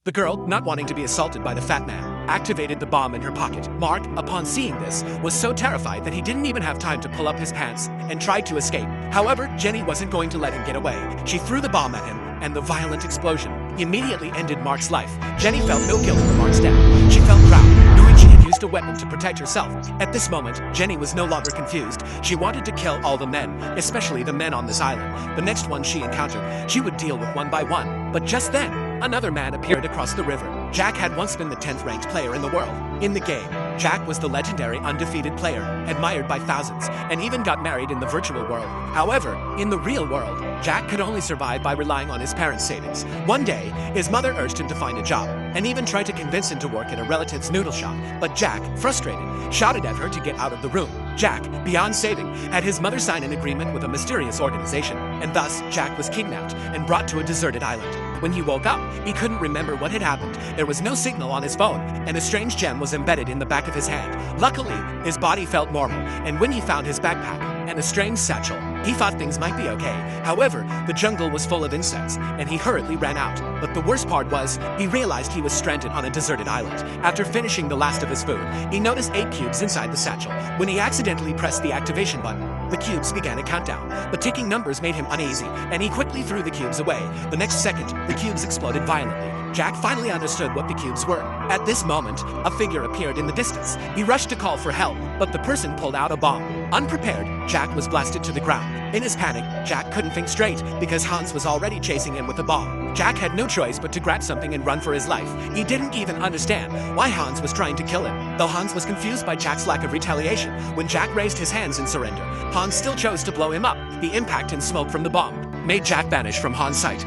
The girl, not wanting to be assaulted by the fat man, activated the bomb in her pocket. Mark, upon seeing this, was so terrified that he didn't even have time to pull up his pants and tried to escape. However, Jenny wasn't going to let him get away. She threw the bomb at him, and the violent explosion immediately ended Mark's life. Jenny felt no guilt for Mark's death. She felt proud, knowing she had used a weapon to protect herself. At this moment, Jenny was no longer confused. She wanted to kill all the men, especially the men on this island. The next one she encountered, she would deal with one by one. But just then, another man appeared across the river. Jack had once been the 10th ranked player in the world. In the game, Jack was the legendary undefeated player, admired by thousands, and even got married in the virtual world. However, in the real world, Jack could only survive by relying on his parents' savings. One day, his mother urged him to find a job, and even tried to convince him to work at a relative's noodle shop. But Jack, frustrated, shouted at her to get out of the room. Jack, beyond saving, had his mother sign an agreement with a mysterious organization, and thus Jack was kidnapped and brought to a deserted island. When he woke up, he couldn't remember what had happened. There was no signal on his phone, and a strange gem was embedded in the back of his hand. Luckily, his body felt normal, and when he found his backpack and a strange satchel, he thought things might be okay. However, the jungle was full of insects, and he hurriedly ran out. But the worst part was, he realized he was stranded on a deserted island. After finishing the last of his food, he noticed 8 cubes inside the satchel. When he accidentally pressed the activation button, the cubes began a countdown. The ticking numbers made him uneasy, and he quickly threw the cubes away. The next second, the cubes exploded violently. Jack finally understood what the cubes were. At this moment, a figure appeared in the distance. He rushed to call for help, but the person pulled out a bomb. Unprepared, Jack was blasted to the ground. In his panic, Jack couldn't think straight because Hans was already chasing him with a bomb. Jack had no choice but to grab something and run for his life. He didn't even understand why Hans was trying to kill him. Though Hans was confused by Jack's lack of retaliation, when Jack raised his hands in surrender, Hans still chose to blow him up. The impact and smoke from the bomb made Jack vanish from Hans' sight.